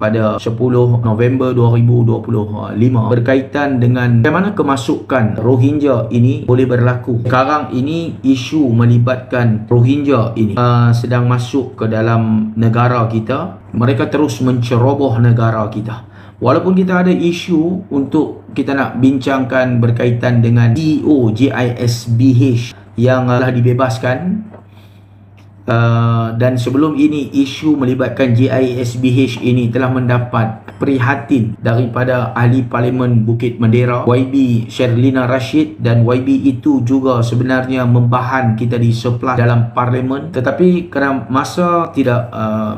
pada 10 November 2025 berkaitan dengan bagaimana kemasukan Rohingya ini boleh berlaku. Sekarang ini isu melibatkan Rohingya ini sedang masuk ke dalam negara kita. Mereka terus menceroboh negara kita. Walaupun kita ada isu untuk kita nak bincangkan berkaitan dengan CEO JISBH yang telah dibebaskan, dan sebelum ini isu melibatkan JISBH ini telah mendapat prihatin daripada ahli Parlimen Bukit Mendera YB Sherlina Rashid, dan YB itu juga sebenarnya membahan kita di sebelah dalam Parlimen, tetapi kerana masa tidak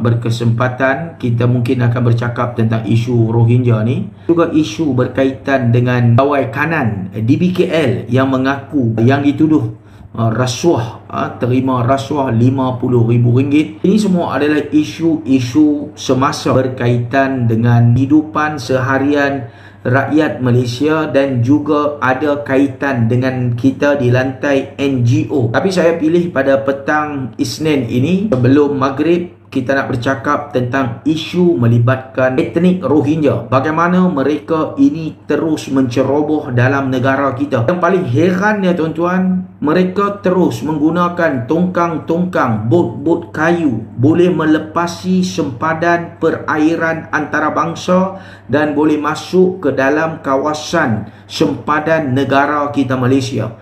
berkesempatan, kita mungkin akan bercakap tentang isu Rohingya ni. Juga isu berkaitan dengan pegawai kanan DBKL yang mengaku yang dituduh rasuah, terima rasuah RM50,000. Ini semua adalah isu-isu semasa berkaitan dengan kehidupan seharian rakyat Malaysia dan juga ada kaitan dengan kita di lantai NGO. Tapi saya pilih pada petang Isnin ini sebelum maghrib kita nak bercakap tentang isu melibatkan etnik Rohingya. Bagaimana mereka ini terus menceroboh dalam negara kita. Yang paling heran ya tuan-tuan, mereka terus menggunakan tongkang-tongkang, bot-bot kayu, boleh melepasi sempadan perairan antarabangsa dan boleh masuk ke dalam kawasan sempadan negara kita Malaysia.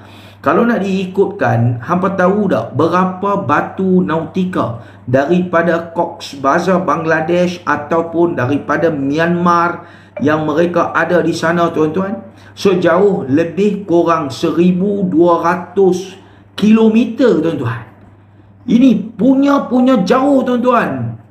Kalau nak diikutkan, hampa tahu tak berapa batu nautika daripada Cox's Bazar Bangladesh ataupun daripada Myanmar yang mereka ada di sana tuan-tuan? Sejauh lebih kurang 1,200 kilometer tuan-tuan. Ini punya jauh tuan-tuan.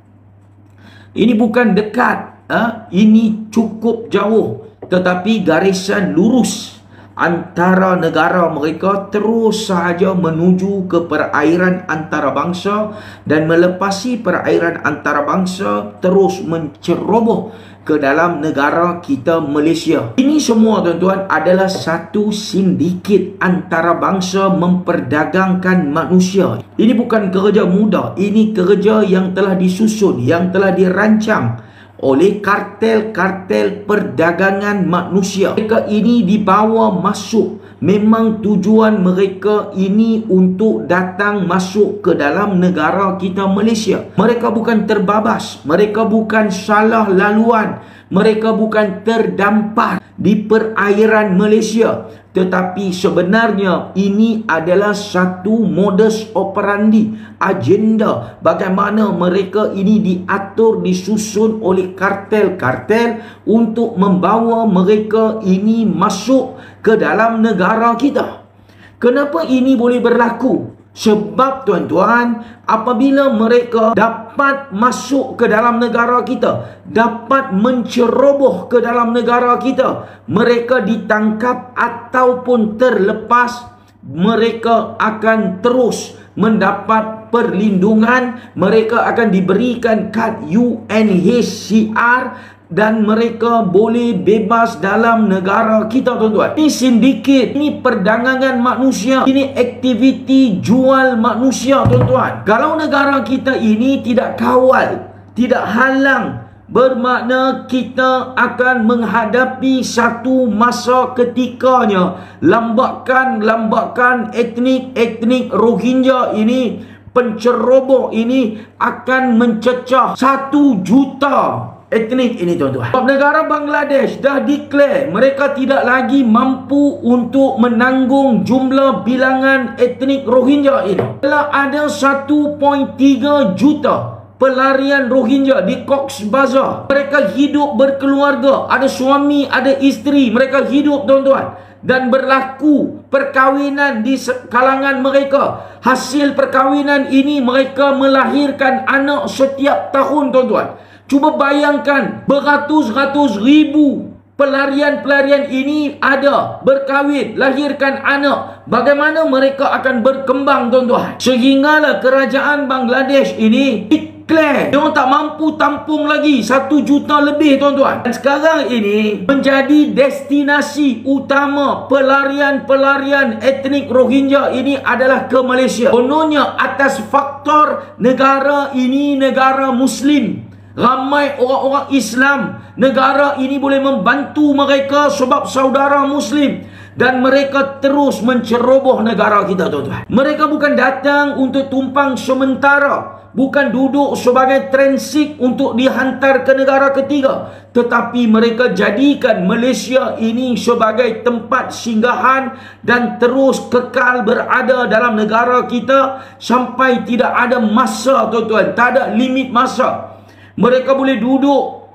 Ini bukan dekat, ini cukup jauh, tetapi garisan lurus antara negara mereka terus sahaja menuju ke perairan antarabangsa dan melepasi perairan antarabangsa terus menceroboh ke dalam negara kita Malaysia. Ini semua tuan-tuan adalah satu sindiket antarabangsa memperdagangkan manusia. Ini bukan kerja mudah, ini kerja yang telah disusun, yang telah dirancang oleh kartel-kartel perdagangan manusia. Mereka ini dibawa masuk. Memang tujuan mereka ini untuk datang masuk ke dalam negara kita Malaysia. Mereka bukan terbabas. Mereka bukan salah laluan. Mereka bukan terdampar di perairan Malaysia. Tetapi sebenarnya ini adalah satu modus operandi, agenda bagaimana mereka ini diatur, disusun oleh kartel-kartel untuk membawa mereka ini masuk ke dalam negara kita. Kenapa ini boleh berlaku? Sebab tuan-tuan, apabila mereka dapat masuk ke dalam negara kita, dapat menceroboh ke dalam negara kita, mereka ditangkap ataupun terlepas, mereka akan terus mendapat perlindungan, mereka akan diberikan kad UNHCR dan mereka boleh bebas dalam negara kita tuan-tuan. Ini sindiket, ini perdagangan manusia, ini aktiviti jual manusia tuan-tuan. Kalau negara kita ini tidak kawal, tidak halang, bermakna kita akan menghadapi satu masa ketikanya lambakan etnik Rohingya ini, penceroboh ini akan mencecah 1 juta etnik ini tuan-tuan. Sebab negara Bangladesh dah declare mereka tidak lagi mampu untuk menanggung jumlah bilangan etnik Rohingya ini. Telah ada 1.3 juta pelarian Rohingya di Cox's Bazar. Mereka hidup berkeluarga, ada suami, ada isteri, mereka hidup tuan-tuan, dan berlaku perkahwinan di kalangan mereka. Hasil perkahwinan ini mereka melahirkan anak setiap tahun tuan-tuan. Cuba bayangkan, beratus-ratus ribu pelarian-pelarian ini ada, berkahwin, lahirkan anak. Bagaimana mereka akan berkembang tuan-tuan? Sehinggalah kerajaan Bangladesh ini declare dia tak mampu tampung lagi 1 juta lebih tuan-tuan. Dan sekarang ini menjadi destinasi utama pelarian-pelarian etnik Rohingya ini adalah ke Malaysia. Kononnya atas faktor negara ini negara Muslim. Ramai orang-orang Islam negara ini boleh membantu mereka sebab saudara Muslim, dan mereka terus menceroboh negara kita, tuan-tuan. Mereka bukan datang untuk tumpang sementara, bukan duduk sebagai transit untuk dihantar ke negara ketiga, tetapi mereka jadikan Malaysia ini sebagai tempat singgahan dan terus kekal berada dalam negara kita sampai tidak ada masa, tuan-tuan. Tak ada limit masa. Mereka boleh duduk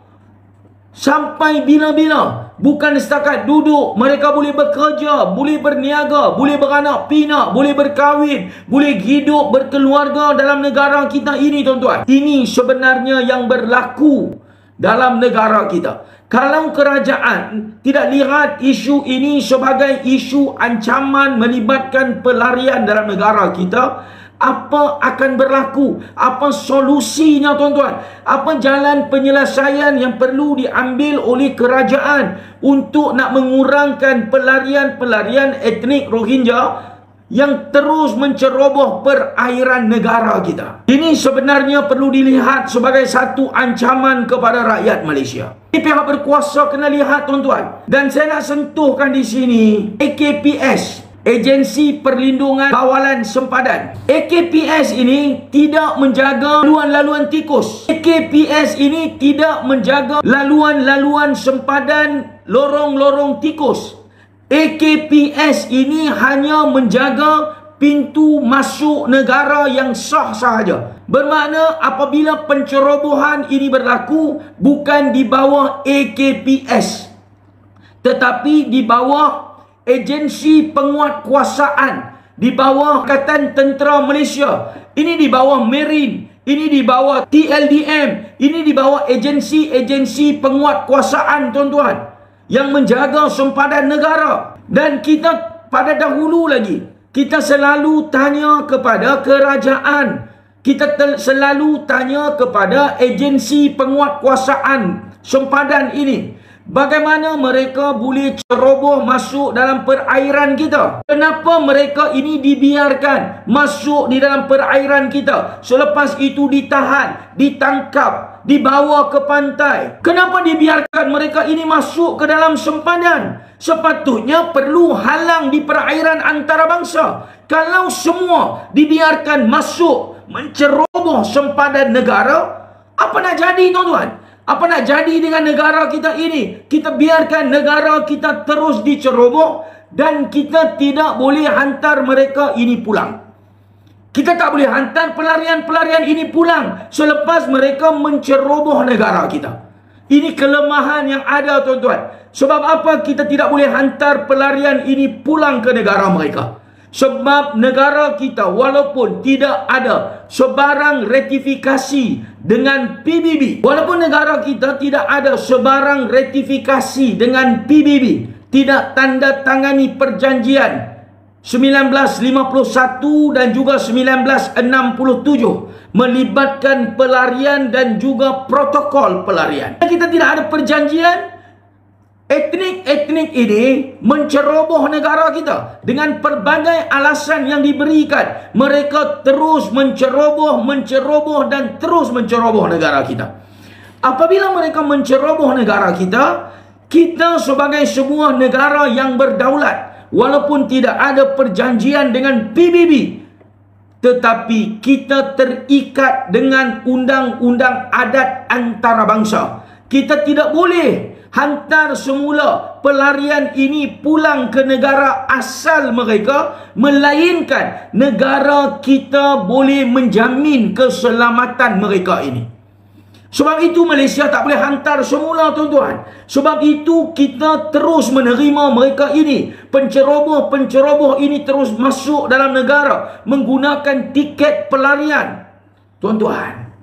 sampai bila-bila. Bukan setakat duduk, mereka boleh bekerja, boleh berniaga, boleh beranak pinak, boleh berkahwin, boleh hidup berkeluarga dalam negara kita ini, tuan-tuan. Ini sebenarnya yang berlaku dalam negara kita. Kalau kerajaan tidak lihat isu ini sebagai isu ancaman melibatkan pelarian dalam negara kita, apa akan berlaku? Apa solusinya, tuan-tuan? Apa jalan penyelesaian yang perlu diambil oleh kerajaan untuk nak mengurangkan pelarian-pelarian etnik Rohingya yang terus menceroboh perairan negara kita? Ini sebenarnya perlu dilihat sebagai satu ancaman kepada rakyat Malaysia. Pihak berkuasa kena lihat, tuan-tuan. Dan saya nak sentuhkan di sini AKPS, Agensi Perlindungan Kawalan Sempadan. AKPS ini tidak menjaga laluan-laluan tikus. AKPS ini tidak menjaga laluan-laluan sempadan lorong-lorong tikus. AKPS ini hanya menjaga pintu masuk negara yang sah sahaja. Bermakna apabila pencerobohan ini berlaku, bukan di bawah AKPS, tetapi di bawah Agensi Penguatkuasaan, di bawah Angkatan Tentera Malaysia, ini di bawah Marine, ini di bawah TLDM, ini di bawah agensi-agensi penguatkuasaan, tuan-tuan, yang menjaga sempadan negara. Dan kita pada dahulu lagi, kita selalu tanya kepada kerajaan, kita selalu tanya kepada agensi penguatkuasaan sempadan ini, bagaimana mereka boleh ceroboh masuk dalam perairan kita? Kenapa mereka ini dibiarkan masuk di dalam perairan kita? Selepas itu ditahan, ditangkap, dibawa ke pantai. Kenapa dibiarkan mereka ini masuk ke dalam sempadan? Sepatutnya perlu halang di perairan antarabangsa. Kalau semua dibiarkan masuk menceroboh sempadan negara, apa nak jadi, tuan-tuan? Apa nak jadi dengan negara kita ini? Kita biarkan negara kita terus diceroboh dan kita tidak boleh hantar mereka ini pulang. Kita tak boleh hantar pelarian-pelarian ini pulang selepas mereka menceroboh negara kita. Ini kelemahan yang ada, tuan-tuan. Sebab apa kita tidak boleh hantar pelarian ini pulang ke negara mereka? Sebab negara kita walaupun tidak ada sebarang ratifikasi dengan PBB, walaupun negara kita tidak ada sebarang ratifikasi dengan PBB, tidak tanda tangani perjanjian 1951 dan juga 1967 melibatkan pelarian dan juga protokol pelarian. Kita tidak ada perjanjian. Etnik-etnik ini menceroboh negara kita dengan pelbagai alasan yang diberikan. Mereka terus menceroboh dan terus menceroboh negara kita. Apabila mereka menceroboh negara kita, kita sebagai sebuah negara yang berdaulat, walaupun tidak ada perjanjian dengan PBB, tetapi kita terikat dengan undang-undang adat antarabangsa. Kita tidak boleh hantar semula pelarian ini pulang ke negara asal mereka, melainkan negara kita boleh menjamin keselamatan mereka ini. Sebab itu Malaysia tak boleh hantar semula, tuan-tuan. Sebab itu kita terus menerima mereka ini. Penceroboh-penceroboh ini terus masuk dalam negara menggunakan tiket pelarian. Tuan-tuan,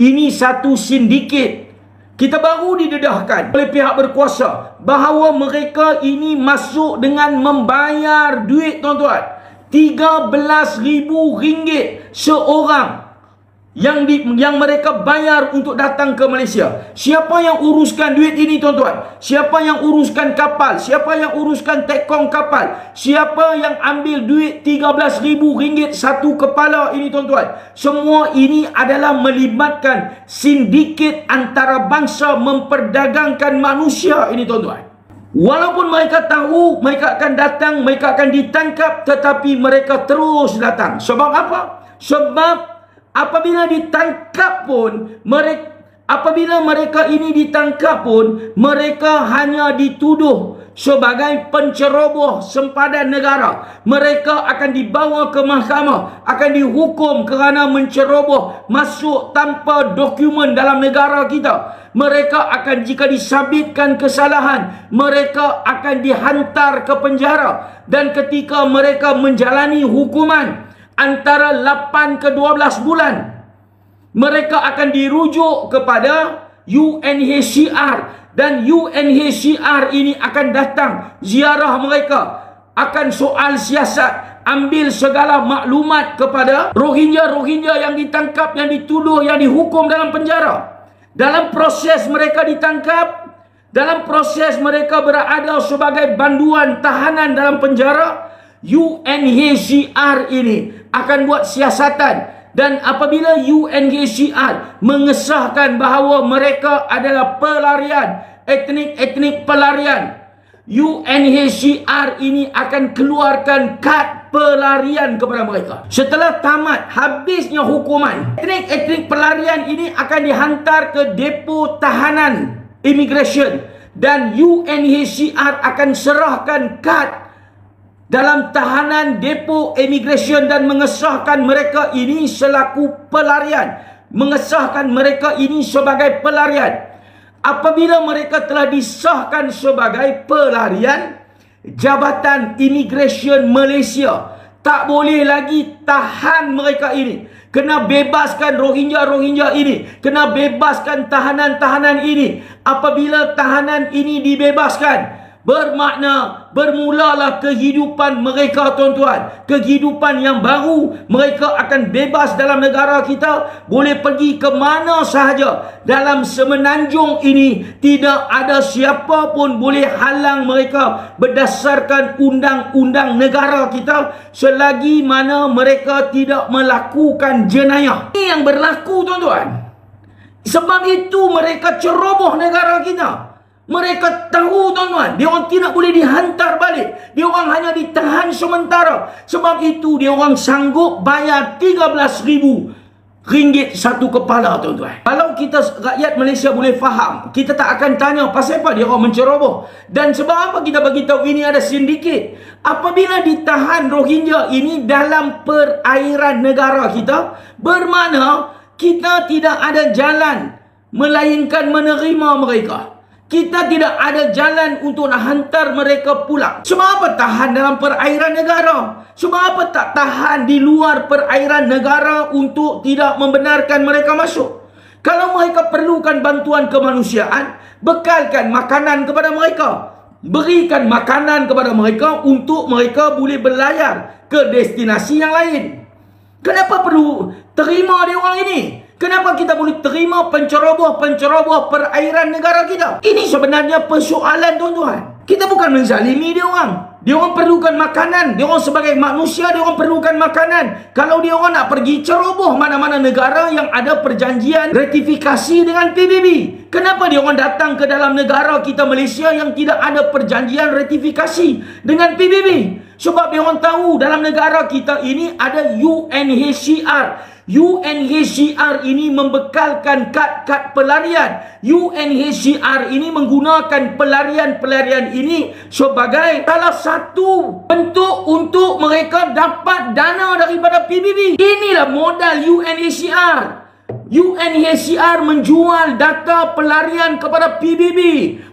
ini satu sindiket. Kita baru didedahkan oleh pihak berkuasa bahawa mereka ini masuk dengan membayar duit, tuan-tuan, RM13,000 seorang yang mereka bayar untuk datang ke Malaysia. Siapa yang uruskan duit ini tuan-tuan? Siapa yang uruskan kapal? Siapa yang uruskan tekong kapal? Siapa yang ambil duit RM13,000 satu kepala ini tuan-tuan? Semua ini adalah melibatkan sindiket antarabangsa memperdagangkan manusia ini tuan-tuan. Walaupun mereka tahu mereka akan datang, mereka akan ditangkap, tetapi mereka terus datang. Sebab apa? Sebab apabila ditangkap pun, apabila mereka ini ditangkap pun, mereka hanya dituduh sebagai penceroboh sempadan negara. Mereka akan dibawa ke mahkamah, akan dihukum kerana menceroboh, masuk tanpa dokumen dalam negara kita. Mereka akan, jika disabitkan kesalahan, mereka akan dihantar ke penjara. Dan ketika mereka menjalani hukuman antara 8 ke 12 bulan, mereka akan dirujuk kepada UNHCR. Dan UNHCR ini akan datang ziarah mereka, akan soal siasat, ambil segala maklumat kepada Rohingya yang ditangkap, yang dituduh, yang dihukum dalam penjara. Dalam proses mereka ditangkap, dalam proses mereka berada sebagai banduan tahanan dalam penjara, UNHCR ini akan buat siasatan. Dan apabila UNHCR mengesahkan bahawa mereka adalah pelarian, etnik pelarian, UNHCR ini akan keluarkan kad pelarian kepada mereka. Setelah tamat, habisnya hukuman, etnik pelarian ini akan dihantar ke depo tahanan immigration. Dan UNHCR akan serahkan kad dalam tahanan depo immigration dan mengesahkan mereka ini selaku pelarian, mengesahkan mereka ini sebagai pelarian. Apabila mereka telah disahkan sebagai pelarian, Jabatan Immigration Malaysia tak boleh lagi tahan mereka ini. Kena bebaskan Rohingya ini, kena bebaskan tahanan-tahanan ini. Apabila tahanan ini dibebaskan, bermakna bermulalah kehidupan mereka tuan-tuan. Kehidupan yang baru. Mereka akan bebas dalam negara kita. Boleh pergi ke mana sahaja. Dalam semenanjung ini tidak ada siapa pun boleh halang mereka berdasarkan undang-undang negara kita, selagi mana mereka tidak melakukan jenayah. Ini yang berlaku tuan-tuan. Sebab itu mereka ceroboh negara kita. Mereka tahu tuan-tuan, dia orang tidak boleh dihantar balik. Dia orang hanya ditahan sementara. Sebab itu dia orang sanggup bayar RM13,000 satu kepala tuan-tuan. Kalau kita rakyat Malaysia boleh faham, kita tak akan tanya pasal apa dia orang menceroboh. Dan sebab apa kita bagi tahu ini ada sindiket. Apabila ditahan Rohingya ini dalam perairan negara kita, bermakna kita tidak ada jalan melainkan menerima mereka. Kita tidak ada jalan untuk nak hantar mereka pulang. Sebab apa tahan dalam perairan negara? Sebab apa tak tahan di luar perairan negara untuk tidak membenarkan mereka masuk? Kalau mereka perlukan bantuan kemanusiaan, bekalkan makanan kepada mereka. Berikan makanan kepada mereka untuk mereka boleh berlayar ke destinasi yang lain. Kenapa perlu terima dia orang ini? Kenapa kita boleh terima penceroboh perairan negara kita? Ini sebenarnya persoalan tuan-tuan. Kita bukan menzalimi dia orang. Dia orang perlukan makanan. Dia orang sebagai manusia, dia orang perlukan makanan. Kalau dia orang nak pergi ceroboh mana-mana negara yang ada perjanjian ratifikasi dengan PBB, kenapa dia orang datang ke dalam negara kita Malaysia yang tidak ada perjanjian ratifikasi dengan PBB? Sebab dia orang tahu dalam negara kita ini ada UNHCR. UNHCR ini membekalkan kad-kad pelarian. UNHCR ini menggunakan pelarian-pelarian ini sebagai salah satu bentuk untuk mereka dapat dana daripada PBB. Inilah modal UNHCR. UNHCR menjual data pelarian kepada PBB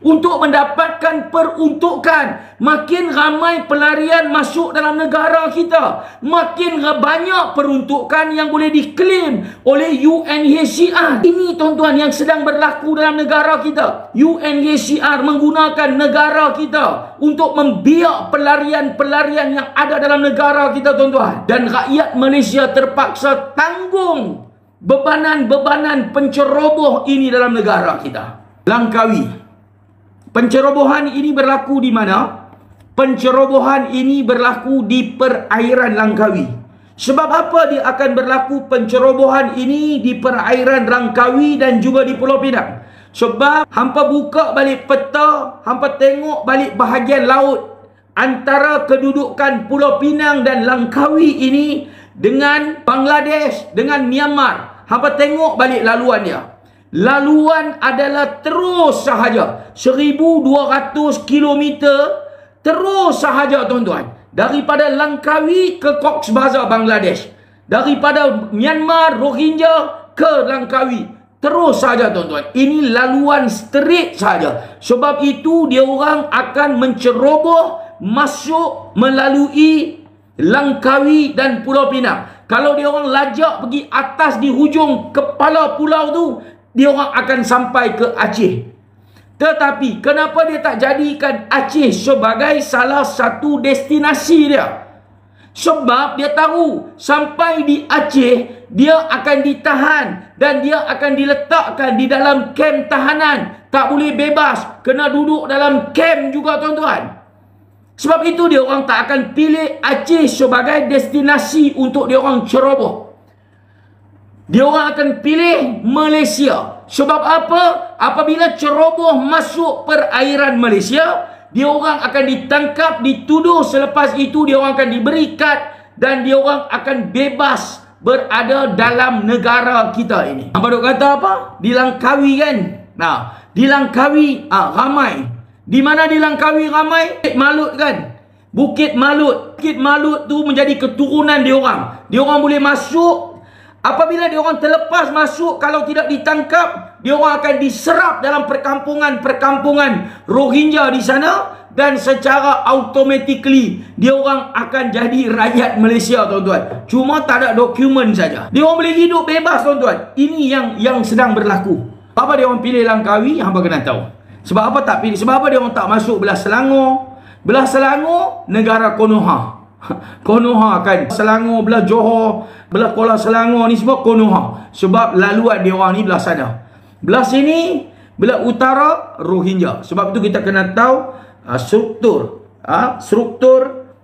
untuk mendapatkan peruntukan. Makin ramai pelarian masuk dalam negara kita, makin banyak peruntukan yang boleh diklaim oleh UNHCR. Ini tuan-tuan yang sedang berlaku dalam negara kita. UNHCR menggunakan negara kita untuk membiak pelarian-pelarian yang ada dalam negara kita tuan-tuan. Dan rakyat Malaysia terpaksa tanggung bebanan-bebanan penceroboh ini dalam negara kita. Langkawi. Pencerobohan ini berlaku di mana? Pencerobohan ini berlaku di perairan Langkawi. Sebab apa dia akan berlaku pencerobohan ini di perairan Langkawi dan juga di Pulau Pinang? Sebab hampa buka balik peta, hampa tengok balik bahagian laut antara kedudukan Pulau Pinang dan Langkawi ini dengan Bangladesh, dengan Myanmar. Hampa tengok balik laluan dia. Laluan adalah terus sahaja 1200 km terus sahaja tuan-tuan. Daripada Langkawi ke Cox's Bazar, Bangladesh. Daripada Myanmar, Rohingya ke Langkawi. Terus saja tuan-tuan. Ini laluan straight saja. Sebab itu dia orang akan menceroboh masuk melalui Langkawi dan Pulau Pinang. Kalau dia orang lajak pergi atas di hujung kepala pulau tu, dia orang akan sampai ke Aceh. Tetapi kenapa dia tak jadikan Aceh sebagai salah satu destinasi dia? Sebab dia tahu sampai di Aceh dia akan ditahan dan dia akan diletakkan di dalam kem tahanan. Tak boleh bebas, kena duduk dalam kem juga tuan-tuan. Sebab itu dia orang tak akan pilih Aceh sebagai destinasi untuk dia orang ceroboh. Dia orang akan pilih Malaysia. Sebab apa? Apabila ceroboh masuk perairan Malaysia, dia orang akan ditangkap, dituduh. Selepas itu dia orang akan diberi kad dan dia orang akan bebas berada dalam negara kita ini. Apa dok kata apa? Di Langkawi kan? Nah, di Langkawi ramai. Di mana di Langkawi ramai? Bukit Malut kan? Bukit Malut. Bukit Malut tu menjadi keturunan dia orang. Dia orang boleh masuk. Apabila dia orang terlepas masuk, kalau tidak ditangkap, dia orang akan diserap dalam perkampungan Rohingya di sana dan secara automatically dia orang akan jadi rakyat Malaysia tuan-tuan. Cuma tak ada dokumen saja. Dia orang boleh hidup bebas tuan-tuan. Ini yang sedang berlaku. Apa dia orang pilih Langkawi? Hangpa kena tahu. Sebab apa tak pilih? Sebab apa dia orang tak masuk belah Selangor? Belah Selangor negara Konoha. Konoha kan, Selangor, belah Johor, belah Kuala Selangor ni semua Konoha. Sebab laluan dia orang ni belah sana. Belah sini, belah utara Rohingya. Sebab itu kita kena tahu struktur,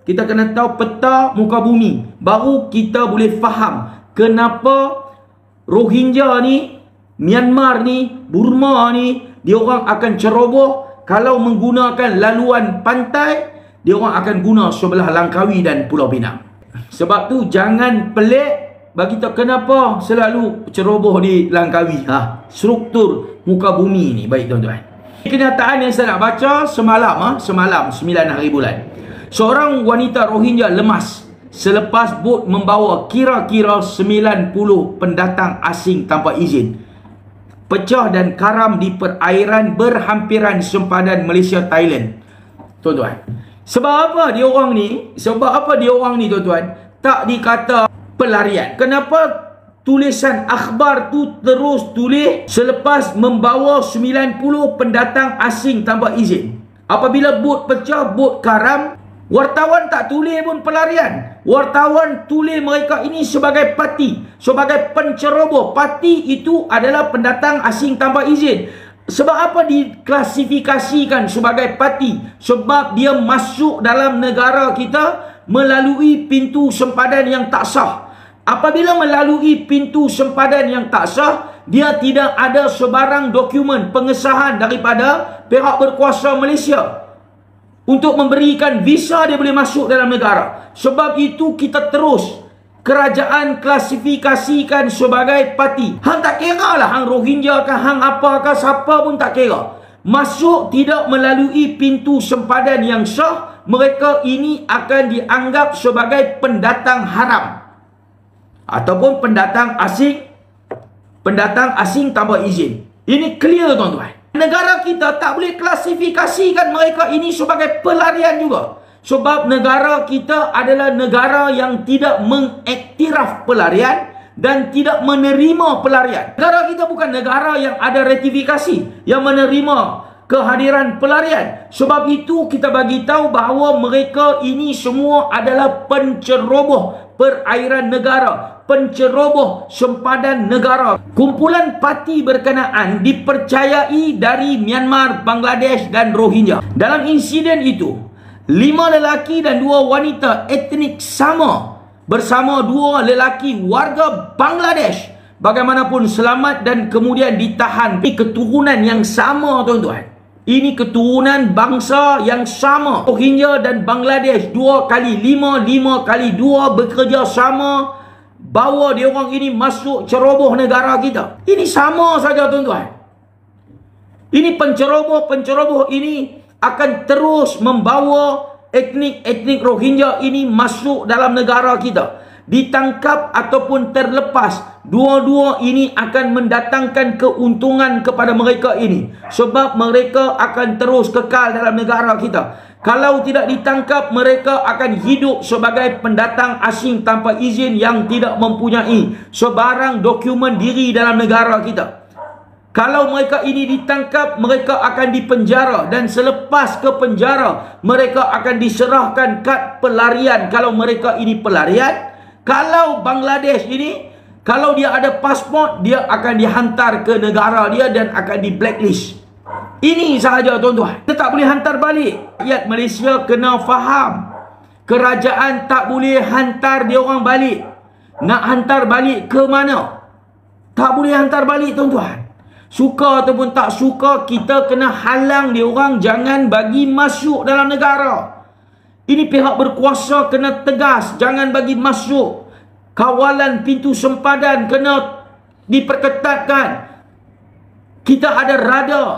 kita kena tahu peta muka bumi. Baru kita boleh faham kenapa Rohingya ni, Myanmar ni, Burma ni, dia orang akan ceroboh kalau menggunakan laluan pantai. Dia orang akan guna sebelah Langkawi dan Pulau Pinang. Sebab tu jangan pelik bagi tahu kenapa selalu ceroboh di Langkawi. Struktur muka bumi ni. Baik tuan-tuan. Kenyataan yang saya nak baca semalam 9 hari bulan. Seorang wanita Rohingya lemas selepas bot membawa kira-kira 90 pendatang asing tanpa izin pecah dan karam di perairan berhampiran sempadan Malaysia Thailand. Tuan-tuan, sebab apa dia orang ni tuan-tuan tak dikata pelarian? Kenapa tulisan akhbar tu terus tulis selepas membawa 90 pendatang asing tanpa izin? Apabila bot pecah, bot karam, wartawan tak tulis pun pelarian. Wartawan tulis mereka ini sebagai parti, sebagai penceroboh. Parti itu adalah pendatang asing tanpa izin. Sebab apa diklasifikasikan sebagai parti? Sebab dia masuk dalam negara kita melalui pintu sempadan yang tak sah. Apabila melalui pintu sempadan yang tak sah, dia tidak ada sebarang dokumen pengesahan daripada pihak berkuasa Malaysia untuk memberikan visa dia boleh masuk dalam negara. Sebab itu kita terus kerajaan klasifikasikan sebagai parti. Hang tak kira lah hang Rohingya ke, hang apa ke, siapa pun tak kira. Masuk tidak melalui pintu sempadan yang sah, mereka ini akan dianggap sebagai pendatang haram ataupun pendatang asing tanpa izin. Ini clear tuan-tuan. Negara kita tak boleh klasifikasikan mereka ini sebagai pelarian juga. Sebab negara kita adalah negara yang tidak mengiktiraf pelarian dan tidak menerima pelarian. Negara kita bukan negara yang ada ratifikasi, yang menerima kehadiran pelarian. Sebab itu kita bagi tahu bahawa mereka ini semua adalah penceroboh, perairan negara, penceroboh sempadan negara. Kumpulan parti berkenaan dipercayai dari Myanmar, Bangladesh dan Rohingya. Dalam insiden itu, 5 lelaki dan 2 wanita etnik sama bersama 2 lelaki warga Bangladesh bagaimanapun selamat dan kemudian ditahan. Ini keturunan yang sama, tuan-tuan. Ini keturunan bangsa yang sama. Rohingya dan Bangladesh 2 kali 5, 5 kali 2 bekerja sama bawa dia orang ini masuk ceroboh negara kita. Ini sama saja, tuan-tuan. Ini penceroboh ini akan terus membawa etnik Rohingya ini masuk dalam negara kita. Ditangkap ataupun terlepas, dua-dua ini akan mendatangkan keuntungan kepada mereka ini, sebab mereka akan terus kekal dalam negara kita. Kalau tidak ditangkap, mereka akan hidup sebagai pendatang asing tanpa izin yang tidak mempunyai sebarang dokumen diri dalam negara kita. Kalau mereka ini ditangkap, mereka akan dipenjara, dan selepas ke penjara, mereka akan diserahkan kad pelarian kalau mereka ini pelarian. Kalau Bangladesh ini, kalau dia ada pasport, dia akan dihantar ke negara dia dan akan di blacklist. Ini sahaja, tuan-tuan. Kita tak boleh hantar balik. Rakyat Malaysia kena faham, kerajaan tak boleh hantar dia orang balik. Nak hantar balik ke mana? Tak boleh hantar balik, tuan-tuan. Suka ataupun tak suka, kita kena halang dia orang jangan bagi masuk dalam negara. Ini pihak berkuasa kena tegas, jangan bagi masuk. Kawalan pintu sempadan kena diperketatkan. Kita ada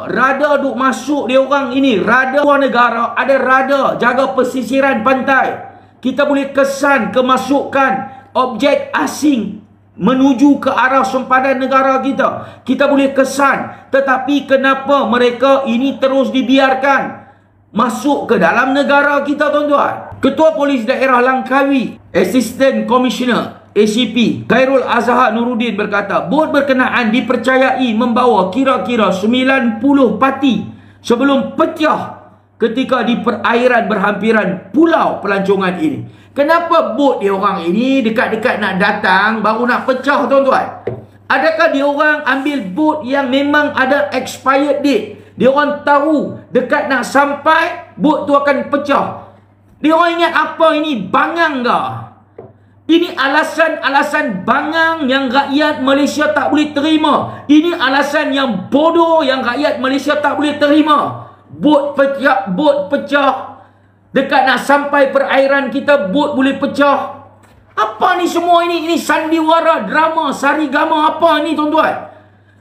radar duk masuk dia orang ini. Radar luar negara, ada radar jaga pesisiran pantai. Kita boleh kesan kemasukan objek asing menuju ke arah sempadan negara kita. Kita boleh kesan. Tetapi kenapa mereka ini terus dibiarkan masuk ke dalam negara kita, tuan-tuan? Ketua Polis Daerah Langkawi, Assistant Commissioner ACP Khairul Azhar Nuruddin berkata, bot berkenaan dipercayai membawa kira-kira 90 parti sebelum pecah ketika di perairan berhampiran Pulau Pelancongan ini. Kenapa bot dia orang ini dekat-dekat nak datang baru nak pecah, tuan-tuan? Adakah dia orang ambil bot yang memang ada expired date? Dia orang tahu dekat nak sampai bot tu akan pecah. Dia orang ingat apa ini? Bangang ke? Ini alasan-alasan bangang yang rakyat Malaysia tak boleh terima. Ini alasan yang bodoh yang rakyat Malaysia tak boleh terima. Bot pecah. Dekat nak sampai perairan kita, bot boleh pecah. Apa ni semua ini? Ini sandiwara, drama, sarigama apa ni, tuan-tuan?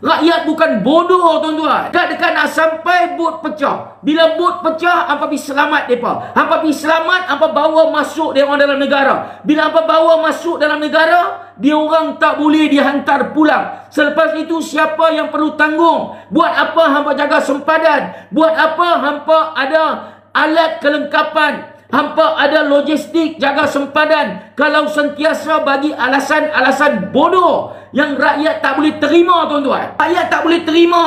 Rakyat bukan bodoh, tuan-tuan. Dekat nak sampai bot pecah. Bila bot pecah, hampa pergi selamat mereka. Hampa pergi selamat, hampa bawa masuk dia orang dalam negara. Bila hampa bawa masuk dalam negara, dia orang tak boleh dihantar pulang. Selepas itu, siapa yang perlu tanggung? Buat apa hampa jaga sempadan? Buat apa hampa ada alat kelengkapan? Hampa ada logistik jaga sempadan kalau sentiasa bagi alasan-alasan bodoh yang rakyat tak boleh terima, tuan-tuan. Rakyat tak boleh terima.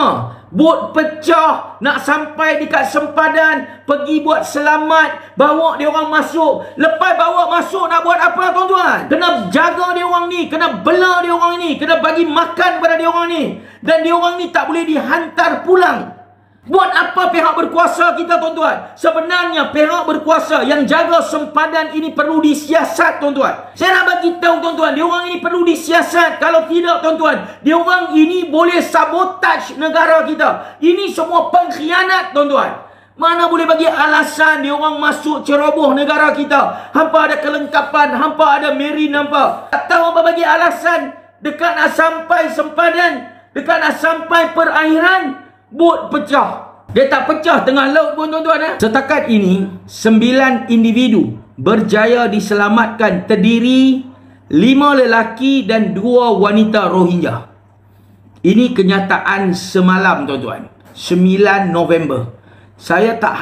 Bot pecah, nak sampai dekat sempadan, pergi buat selamat, bawa dia orang masuk. Lepas bawa masuk nak buat apa, tuan-tuan? Kena jaga dia orang ni, kena bela dia orang ni, kena bagi makan pada dia orang ni. Dan dia orang ni tak boleh dihantar pulang. Buat apa pihak berkuasa kita, tuan-tuan? Sebenarnya pihak berkuasa yang jaga sempadan ini perlu disiasat, tuan-tuan. Saya nak bagi tahu, tuan-tuan, dia orang ini perlu disiasat. Kalau tidak, tuan-tuan, dia orang ini boleh sabotaj negara kita. Ini semua pengkhianat, tuan-tuan. Mana boleh bagi alasan dia orang masuk ceroboh negara kita? Hampa ada kelengkapan, hampa ada marine, hampa tak tahu apa bagi alasan. Dekat nak sampai sempadan, dekat nak sampai perairan, bot pecah. Dia tak pecah tengah laut pun, tuan-tuan. Setakat ini 9 individu berjaya diselamatkan, terdiri 5 lelaki dan 2 wanita Rohingya. Ini kenyataan semalam, tuan-tuan, 9 November. Saya tak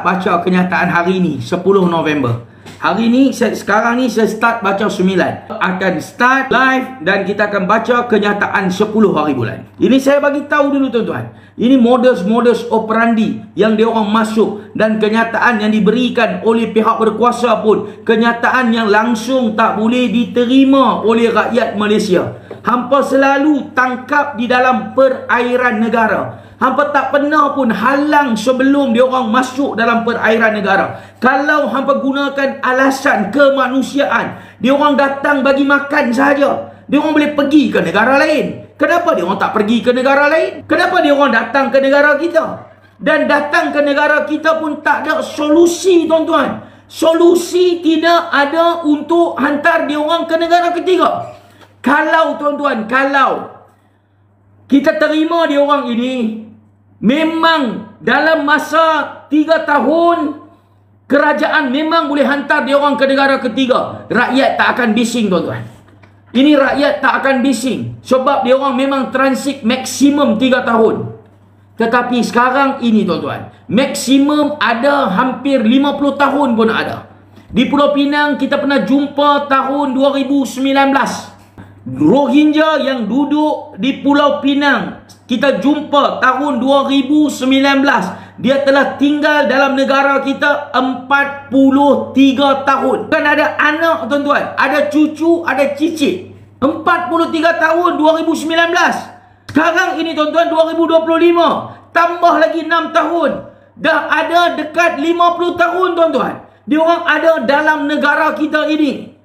baca kenyataan hari ini, 10 November. Hari ni, sekarang ni saya start baca 9. Akan start live dan kita akan baca kenyataan 10 hari bulan. Ini saya bagi tahu dulu tuan-tuan. Ini modus operandi yang dia orang masuk dan kenyataan yang diberikan oleh pihak berkuasa pun kenyataan yang langsung tak boleh diterima oleh rakyat Malaysia. Hampa selalu tangkap di dalam perairan negara. Hampa tak pernah pun halang sebelum dia orang masuk dalam perairan negara. Kalau hampa gunakan alasan kemanusiaan, dia orang datang bagi makan saja, dia orang boleh pergi ke negara lain. Kenapa dia orang tak pergi ke negara lain? Kenapa dia orang datang ke negara kita? Dan datang ke negara kita pun tak ada solusi, tuan-tuan. Solusi tidak ada untuk hantar dia orang ke negara ketiga. Kalau tuan-tuan, kalau kita terima dia orang ini, memang dalam masa 3 tahun kerajaan memang boleh hantar dia orang ke negara ketiga. Rakyat tak akan bising, tuan-tuan. Ini rakyat tak akan bising sebab dia orang memang transit maksimum 3 tahun. Tetapi sekarang ini, tuan-tuan, maksimum ada hampir 50 tahun pun ada. Di Pulau Pinang kita pernah jumpa tahun 2019. Rohingya yang duduk di Pulau Pinang, kita jumpa tahun 2019. Dia telah tinggal dalam negara kita 43 tahun. Kan ada anak, tuan-tuan, ada cucu, ada cicit. 43 tahun 2019. Sekarang ini, tuan-tuan, 2025. Tambah lagi 6 tahun. Dah ada dekat 50 tahun, tuan-tuan. Dia orang ada dalam negara kita ini.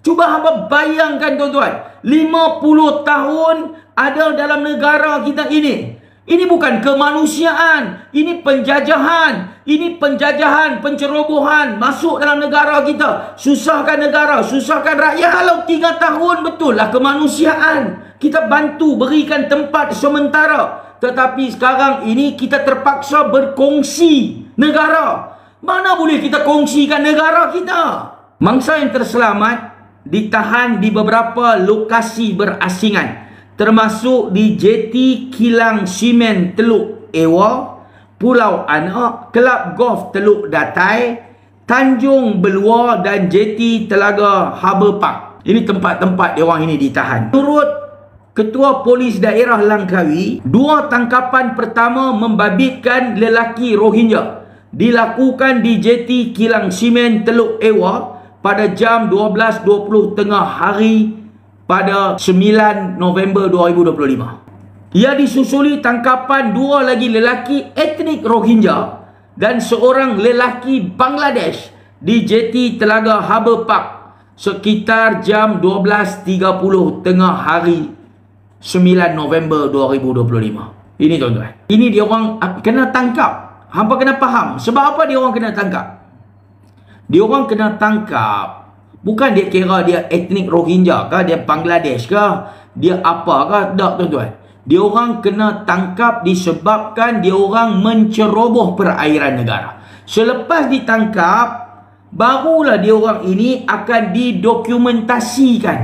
Cuba hamba bayangkan, tuan-tuan, 50 tahun ada dalam negara kita ini. Ini bukan kemanusiaan, ini penjajahan. Ini penjajahan, pencerobohan masuk dalam negara kita. Susahkan negara, susahkan rakyat. Kalau 3 tahun betul lah kemanusiaan. Kita bantu berikan tempat sementara. Tetapi sekarang ini kita terpaksa berkongsi negara. Mana boleh kita kongsikan negara kita? Mangsa yang terselamat ditahan di beberapa lokasi berasingan, termasuk di Jeti Kilang Simen Teluk Ewa, Pulau Anak, Kelab Golf Teluk Datai, Tanjung Belua dan Jeti Telaga Harbour Park. Ini tempat-tempat dia orang ini ditahan. Menurut Ketua Polis Daerah Langkawi, 2 tangkapan pertama membabitkan lelaki Rohingya dilakukan di Jeti Kilang Simen Teluk Ewa pada jam 12.20 tengah hari pada 9 November 2025. Ia disusuli tangkapan 2 lagi lelaki etnik Rohingya dan seorang lelaki Bangladesh di Jeti Telaga Harbour Park sekitar jam 12.30 tengah hari 9 November 2025. Ini, tuan-tuan, ini dia orang kena tangkap. Hampa kena faham sebab apa dia orang kena tangkap. Dia orang kena tangkap bukan dia kira dia etnik Rohingya ke, dia Bangladesh ke, dia apa ke, tak, tuan-tuan. Dia orang kena tangkap disebabkan dia orang menceroboh perairan negara. Selepas ditangkap, barulah dia orang ini akan didokumentasikan.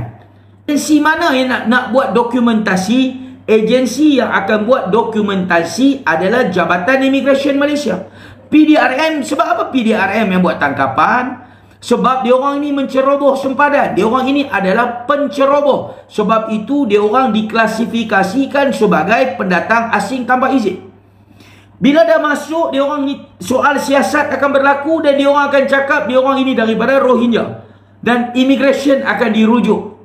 Agensi mana yang nak buat dokumentasi? Agensi yang akan buat dokumentasi adalah Jabatan Immigration Malaysia. PDRM. Sebab apa PDRM yang buat tangkapan? Sebab dia orang ini menceroboh sempadan. Dia orang ini adalah penceroboh. Sebab itu dia orang diklasifikasikan sebagai pendatang asing tanpa izin. Bila dah masuk, dia orang ni soal siasat akan berlaku dan dia orang akan cakap dia orang ini daripada Rohingya dan immigration akan dirujuk.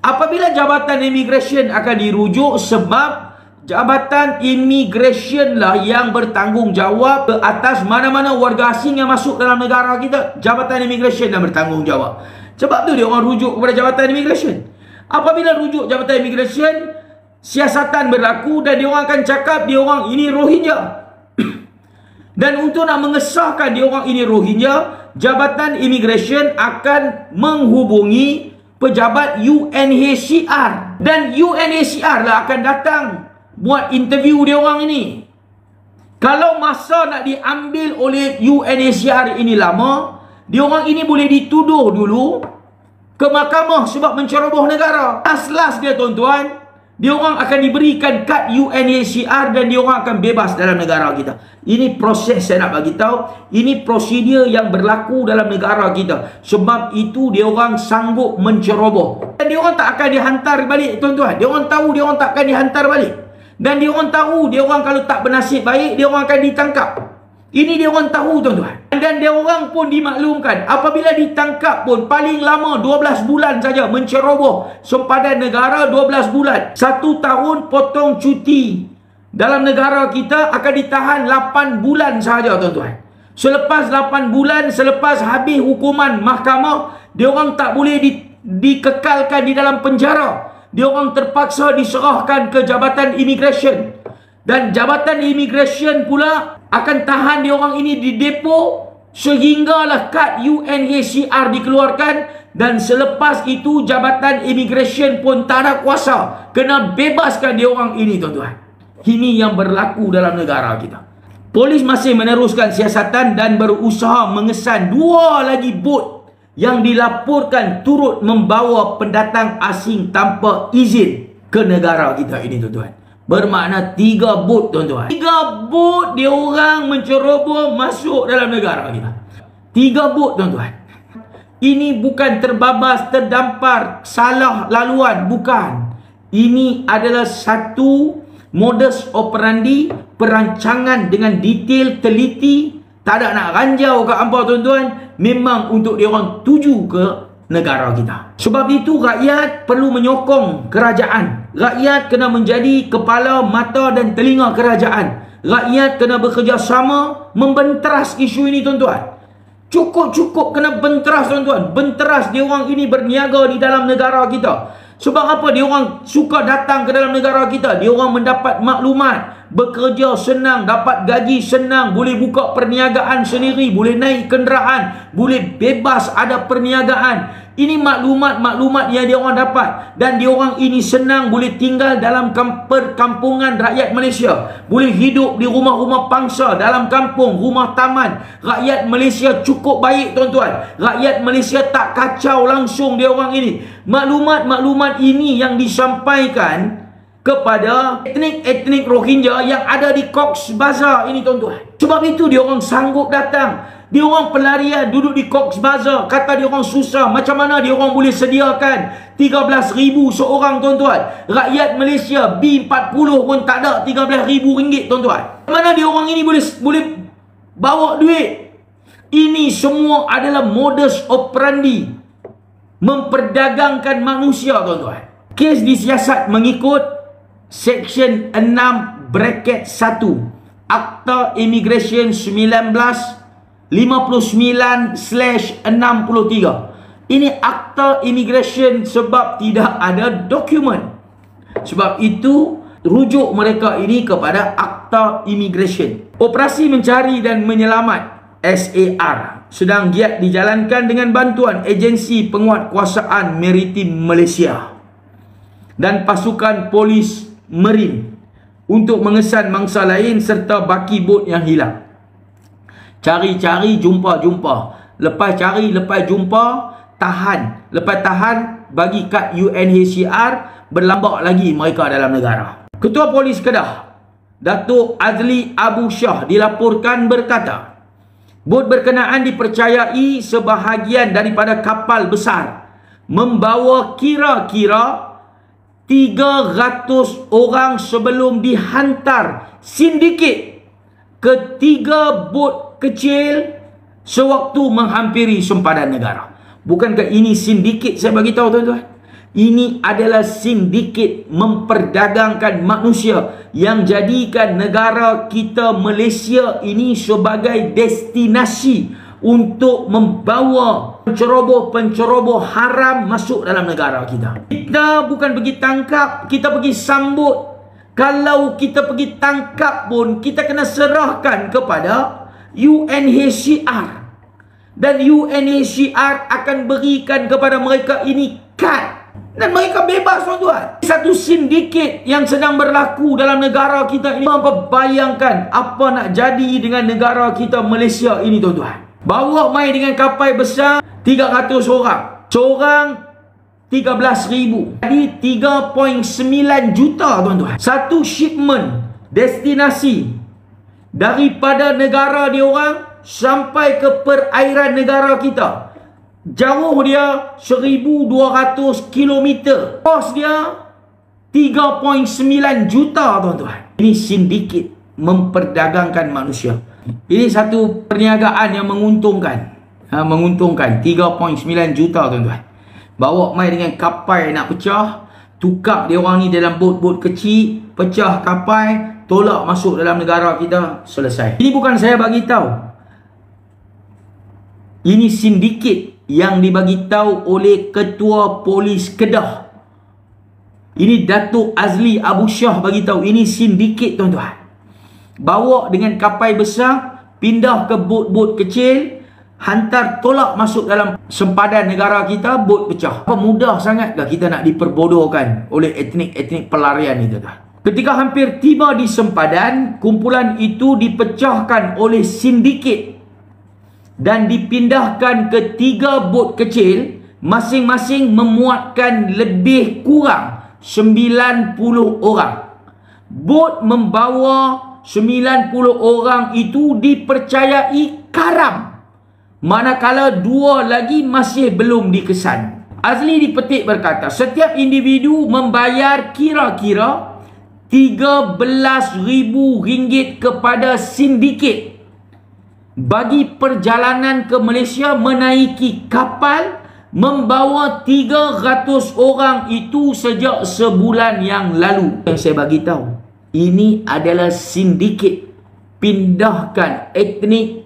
Apabila Jabatan Immigration akan dirujuk, sebab Jabatan Immigration lah yang bertanggungjawab ke atas mana-mana warga asing yang masuk dalam negara kita. Jabatan Immigration yang bertanggungjawab. Sebab tu dia orang rujuk kepada Jabatan Immigration. Apabila rujuk Jabatan Immigration, siasatan berlaku dan dia orang akan cakap dia orang ini Rohingya. Dan untuk nak mengesahkan dia orang ini Rohingya, Jabatan Immigration akan menghubungi pejabat UNHCR. Dan UNHCR lah akan datang buat interview dia orang ini. Kalau masa nak diambil oleh UNHCR ini lama, dia orang ini boleh dituduh dulu ke mahkamah sebab menceroboh negara. Last dia, tuan-tuan, Diorang akan diberikan kad UNHCR dan diorang akan bebas dalam negara kita. Ini proses saya nak bagi tahu. Ini prosedur yang berlaku dalam negara kita. Sebab itu diorang sanggup menceroboh. Dan diorang tak akan dihantar balik, tuan-tuan. Diorang tahu diorang tak akan dihantar balik. Dan diorang tahu diorang kalau tak bernasib baik, diorang akan ditangkap. Ini diorang tahu, tuan-tuan. Dan diorang pun dimaklumkan, apabila ditangkap pun paling lama 12 bulan saja menceroboh sempadan negara 12 bulan. 1 tahun potong cuti dalam negara kita akan ditahan 8 bulan saja, tuan-tuan. Selepas 8 bulan, selepas habis hukuman mahkamah, diorang tak boleh dikekalkan di dalam penjara. Diorang terpaksa diserahkan ke Jabatan Immigration. Dan Jabatan Immigration pula akan tahan diorang ini di depo sehinggalah kad UNHCR dikeluarkan. Dan selepas itu Jabatan Immigration pun tak ada kuasa, kena bebaskan diorang ini, tuan-tuan. Ini yang berlaku dalam negara kita. Polis masih meneruskan siasatan dan berusaha mengesan 2 lagi bot yang dilaporkan turut membawa pendatang asing tanpa izin ke negara kita ini, tuan-tuan. Bermakna 3 bot, tuan-tuan. 3 bot diorang menceroboh masuk dalam negara kita. 3 bot, tuan-tuan. Ini bukan terbabas, terdampar, salah laluan. Bukan. Ini adalah satu modus operandi, perancangan dengan detail, teliti. Tak ada nak ranjau ke apa, tuan-tuan. Memang untuk diorang tuju ke negara kita. Sebab itu rakyat perlu menyokong kerajaan. Rakyat kena menjadi kepala, mata dan telinga kerajaan. Rakyat kena bekerjasama membenteras isu ini, tuan-tuan. Cukup-cukup kena benteras, tuan-tuan. Benteras diorang ini berniaga di dalam negara kita. Sebab apa? Diorang suka datang ke dalam negara kita. Diorang mendapat maklumat, bekerja senang, dapat gaji senang, boleh buka perniagaan sendiri, boleh naik kenderaan, boleh bebas ada perniagaan. Ini maklumat-maklumat yang diorang dapat. Dan diorang ini senang boleh tinggal dalam perkampungan rakyat Malaysia. Boleh hidup di rumah-rumah pangsa, dalam kampung, rumah taman. Rakyat Malaysia cukup baik, tuan-tuan. Rakyat Malaysia tak kacau langsung diorang ini. Maklumat-maklumat ini yang disampaikan kepada etnik Rohingya yang ada di Cox's Bazar ini, tuan-tuan. Sebab itu diorang sanggup datang. Diorang pelarian duduk di Cox's Bazar. Kata diorang susah. Macam mana diorang boleh sediakan 13,000 seorang, tuan-tuan? Rakyat Malaysia B40 pun tak ada 13,000 ringgit, tuan-tuan. Mana diorang ini boleh bawa duit? Ini semua adalah modus operandi memperdagangkan manusia, tuan-tuan. Kes disiasat mengikut Seksyen 6(1) Akta Immigration 1959/63. Ini Akta Immigration sebab tidak ada dokumen. Sebab itu rujuk mereka ini kepada Akta Immigration. Operasi mencari dan menyelamat SAR sedang giat dijalankan dengan bantuan Agensi Penguatkuasaan Maritim Malaysia dan pasukan polis Marine untuk mengesan mangsa lain serta baki bot yang hilang. Cari-cari, jumpa-jumpa. Lepas cari, lepas jumpa, tahan. Lepas tahan, bagi kad UNHCR, berlambak lagi mereka dalam negara. Ketua Polis Kedah, Datuk Azli Abu Shah, dilaporkan berkata, bot berkenaan dipercayai sebahagian daripada kapal besar membawa kira-kira 300 orang sebelum dihantar sindiket ke 3 bot kecil sewaktu menghampiri sempadan negara. Bukankah ini sindiket? Saya bagi tahu, tuan-tuan. Ini adalah sindiket memperdagangkan manusia yang jadikan negara kita Malaysia ini sebagai destinasi untuk membawa penceroboh-penceroboh haram masuk dalam negara kita. Kita bukan pergi tangkap, kita pergi sambut. Kalau kita pergi tangkap pun, kita kena serahkan kepada UNHCR. Dan UNHCR akan berikan kepada mereka ini kad. Dan mereka bebas, tuan-tuan. Satu sindiket yang sedang berlaku dalam negara kita ini. Bayangkan apa nak jadi dengan negara kita Malaysia ini, tuan-tuan. Bawa mai dengan kapal besar 300 orang. Seorang 13,000. Jadi 3.9 juta tuan-tuan. Satu shipment destinasi daripada negara diorang sampai ke perairan negara kita. Jauh dia 1,200 km. Kos dia 3.9 juta tuan-tuan. Ini sindiket memperdagangkan manusia. Ini satu perniagaan yang menguntungkan. Menguntungkan 3.9 juta tuan-tuan. Bawa mai dengan kapal nak pecah, tukar dia orang ni dalam bot-bot kecil, pecah kapal, tolak masuk dalam negara kita, selesai. Ini bukan saya bagi tahu. Ini sindiket yang dibagi tahu oleh Ketua Polis Kedah. Ini Datuk Azli Abu Shah bagi tahu. Ini sindiket tuan-tuan. Bawa dengan kapal besar, pindah ke bot-bot kecil, hantar tolak masuk dalam sempadan negara kita, bot pecah. Apa mudah sangat dah kita nak diperbodohkan oleh etnik-etnik pelarian itu tuan. Ketika hampir tiba di sempadan, kumpulan itu dipecahkan oleh sindiket dan dipindahkan ke 3 bot kecil, masing-masing memuatkan lebih kurang 90 orang. Bot membawa 90 orang itu dipercayai karam, manakala 2 lagi masih belum dikesan. Azli dipetik berkata, setiap individu membayar kira-kira RM13,000 kepada sindiket bagi perjalanan ke Malaysia menaiki kapal membawa 300 orang itu sejak sebulan yang lalu. Yang saya bagi tahu, ini adalah sindiket pindahkan etnik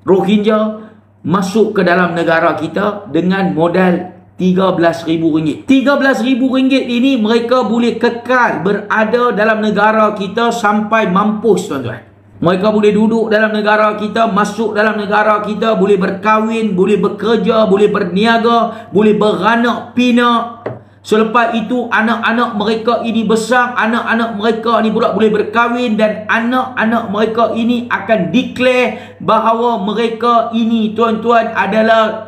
Rohingya masuk ke dalam negara kita dengan modal RM13,000. RM13,000 ini mereka boleh kekal berada dalam negara kita sampai mampus tuan-tuan. Mereka boleh duduk dalam negara kita, masuk dalam negara kita, boleh berkahwin, boleh bekerja, boleh berniaga, boleh beranak pinak. Selepas itu anak-anak mereka ini besar, anak-anak mereka ini pula boleh berkahwin dan anak-anak mereka ini akan declare bahawa mereka ini tuan-tuan adalah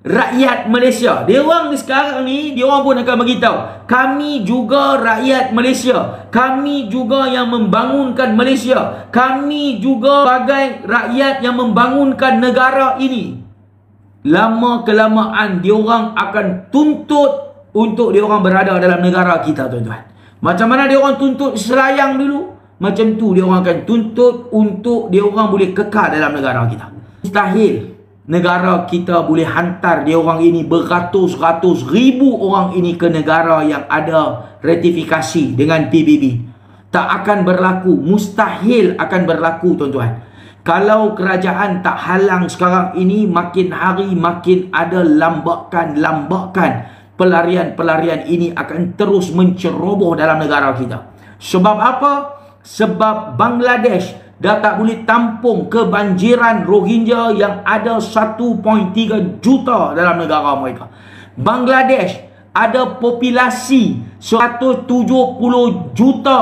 rakyat Malaysia. Dia orang sekarang ni, dia orang pun akan beritahu, kami juga rakyat Malaysia. Kami juga yang membangunkan Malaysia. Kami juga sebagai rakyat yang membangunkan negara ini. Lama kelamaan dia orang akan tuntut untuk dia orang berada dalam negara kita tuan-tuan. Macam mana dia orang tuntut Selayang dulu, macam tu dia orang akan tuntut untuk dia orang boleh kekal dalam negara kita. Mustahil negara kita boleh hantar dia orang ini beratus-ratus ribu orang ini ke negara yang ada ratifikasi dengan PBB. Tak akan berlaku, mustahil akan berlaku tuan-tuan. Kalau kerajaan tak halang sekarang ini, makin hari makin ada lambakan pelarian-pelarian ini akan terus menceroboh dalam negara kita. Sebab apa? Sebab Bangladesh dah tak boleh tampung kebanjiran Rohingya yang ada 1.3 juta dalam negara mereka. Bangladesh ada populasi 170 juta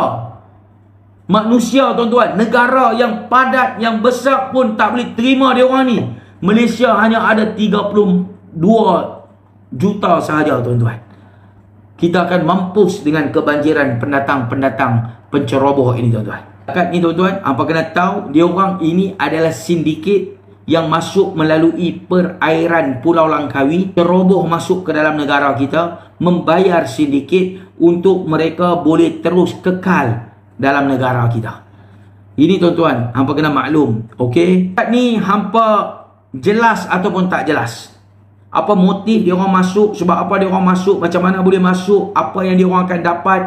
manusia tuan-tuan. Negara yang padat, yang besar pun tak boleh terima dia orang ni. Malaysia hanya ada 32 juta sahaja tuan-tuan. Kita akan mampus dengan kebanjiran pendatang-pendatang penceroboh ini tuan-tuan. Dekat ni tuan-tuan, apa kena tahu, dia orang ini adalah sindiket yang masuk melalui perairan Pulau Langkawi, ceroboh masuk ke dalam negara kita, membayar sindiket untuk mereka boleh terus kekal dalam negara kita. Ini tuan-tuan, hampa kena maklum. Okey? Dekat ni hampa jelas ataupun tak jelas. Apa motif dia orang masuk, sebab apa dia orang masuk, macam mana boleh masuk, apa yang dia orang akan dapat,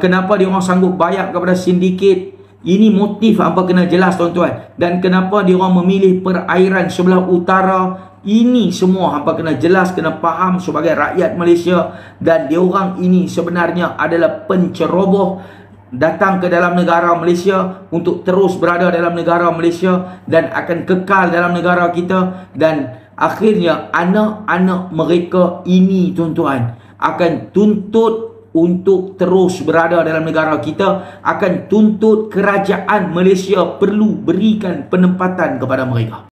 kenapa dia orang sanggup bayar kepada sindiket. Ini motif hampa kena jelas tuan-tuan. Dan kenapa dia orang memilih perairan sebelah utara, ini semua hampa kena jelas, kena faham sebagai rakyat Malaysia. Dan dia orang ini sebenarnya adalah penceroboh, datang ke dalam negara Malaysia untuk terus berada dalam negara Malaysia dan akan kekal dalam negara kita. Dan akhirnya anak-anak mereka ini tuan-tuan akan tuntut untuk terus berada dalam negara kita, akan tuntut kerajaan Malaysia perlu berikan penempatan kepada mereka.